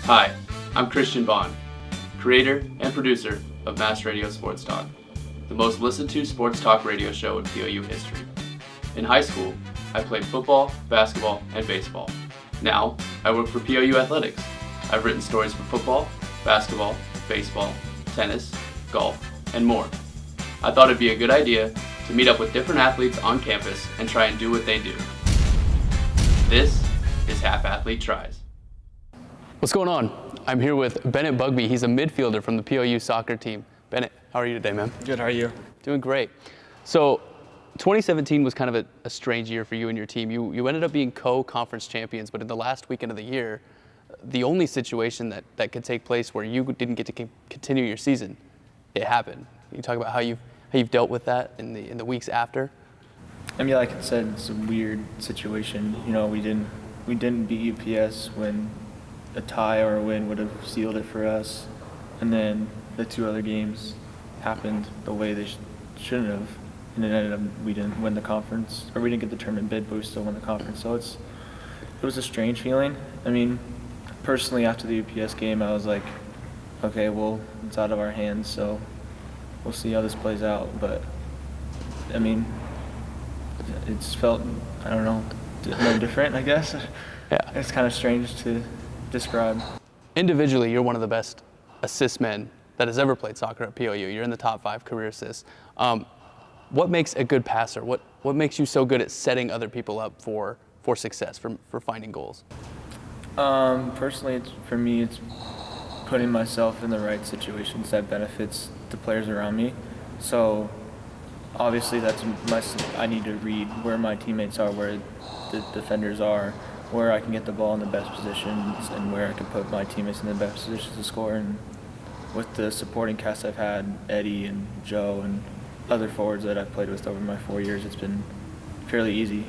Hi, I'm Christian Bond, creator and producer of Mass Radio Sports Talk, the most listened to sports talk radio show in POU history. In high school, I played football, basketball, and baseball. Now, I work for POU Athletics. I've written stories for football, basketball, baseball, tennis, golf, and more. I thought it'd be a good idea to meet up with different athletes on campus and try and do what they do. This is Half Athlete Tries. What's going on? I'm here with Bennett Bugbee. He's a midfielder from the POU soccer team. Bennett, how are you today, man? Good, how are you? Doing great. So, 2017 was kind of a strange year for you and your team. You ended up being co-conference champions, but in the last weekend of the year, the only situation that could take place where you didn't get to continue your season, it happened. Can you talk about how you've dealt with that in the weeks after? I mean, like I said, it's a weird situation. You know, we didn't beat UPS when a tie or a win would have sealed it for us, and then the two other games happened the way they shouldn't have, and it ended up we didn't win the conference, or we didn't get the tournament bid, but we still won the conference. So it was a strange feeling. I mean, personally, after the UPS game, I was like, okay, well, it's out of our hands, so we'll see how this plays out. But I mean, it's felt, I don't know, no different, I guess. Yeah. It's kind of strange to describe. Individually, you're one of the best assist men that has ever played soccer at POU. You're in the top 5 career assists. What makes a good passer? What makes you so good at setting other people up for success, for finding goals? Personally, for me, it's putting myself in the right situations that benefits the players around me. So obviously I need to read where my teammates are, where the defenders are, where I can get the ball in the best positions, and where I can put my teammates in the best positions to score. And with the supporting cast I've had, Eddie and Joe and other forwards that I've played with over my 4 years, it's been fairly easy.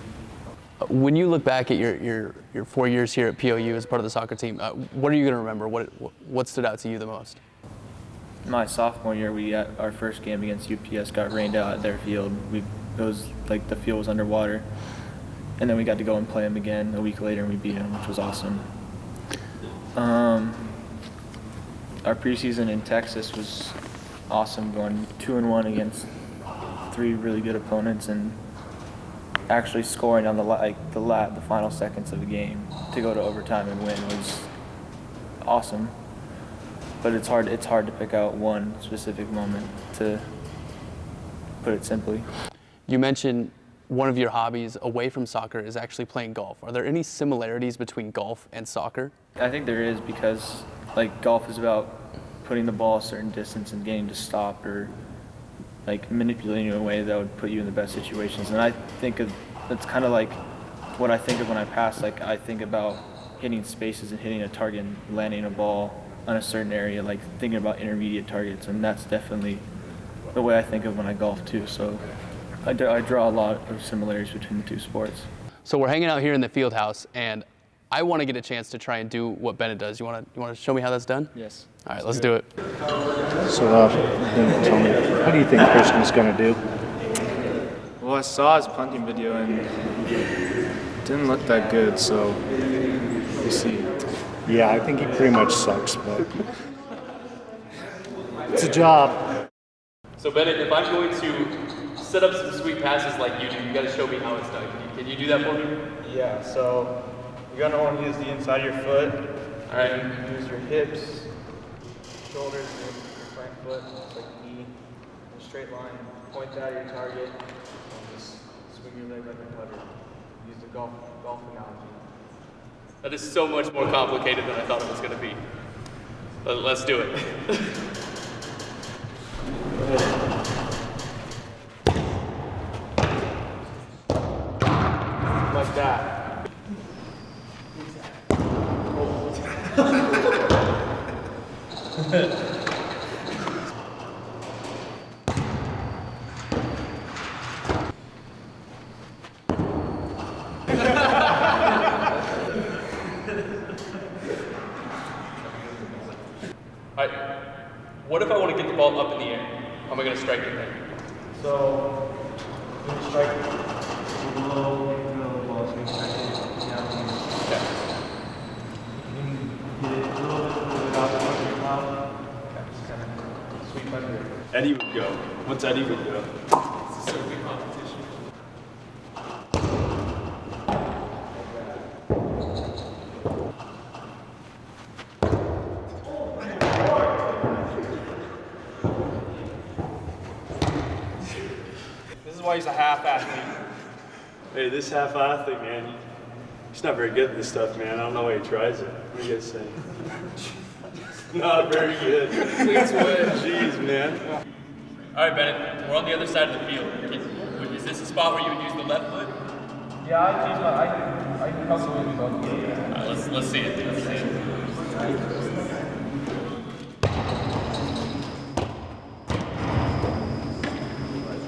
When you look back at your 4 years here at POU as part of the soccer team, what are you going to remember? What stood out to you the most? My sophomore year, we at our first game against UPS got rained out at their field. It was like the field was underwater. And then we got to go and play them again a week later, and we beat them, which was awesome. Our preseason in Texas was awesome, going 2-1 against 3 really good opponents, and actually scoring on the final seconds of the game to go to overtime and win was awesome. But it's hard to pick out one specific moment, to put it simply. You mentioned one of your hobbies away from soccer is actually playing golf. Are there any similarities between golf and soccer? I think there is, because golf is about putting the ball a certain distance and getting to stop, or manipulating in a way that would put you in the best situations. And I think that's kind of like what I think of when I pass. I think about hitting spaces and hitting a target and landing a ball on a certain area, thinking about intermediate targets, and that's definitely the way I think of when I golf too. So I draw a lot of similarities between the two sports. So we're hanging out here in the field house, and I want to get a chance to try and do what Bennett does. You want to show me how that's done? Yes. All right, let's do it. So, then tell me, how do you think Christian's going to do? Well, I saw his punting video and it didn't look that good, so we'll see. Yeah, I think he pretty much sucks, but it's a job. So Bennett, if I'm going to set up some sweet passes like you do, you got to show me how it's done. Can you do that for me? Yeah, so you're going to want to use the inside of your foot. All right. Use your hips, shoulders, your front foot, like knee, in a straight line. Point that at your target, and just swing your leg like a putter. Use the golf analogy. That is so much more complicated than I thought it was going to be. Let's do it. Like that. All right. What if I want to get the ball up in the air? How am I going to strike it then? So, you can strike low, the ball, so you can strike it down. Okay. You can hit it a little bit Eddie would go. Once Eddie would go. This is why he's a half athlete. Hey, this half athlete, man, he's not very good at this stuff, man. I don't know why he tries it. What do you guys think? Not very good. Jeez, man. All right, Bennett, we're on the other side of the field. Is this a spot where you would use the left foot? Yeah, I can comfortably do both. All right, let's see it. Let's see it.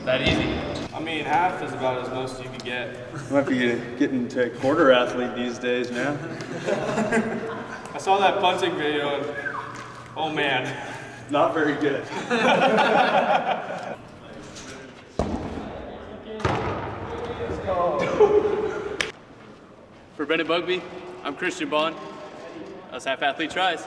That easy? I mean, half is about as most you could get. Might be getting to a quarter athlete these days, man. I saw that punting video and, oh man. Not very good. For Bennett Bugbee, I'm Christian Bond. That's Half Athlete Tries.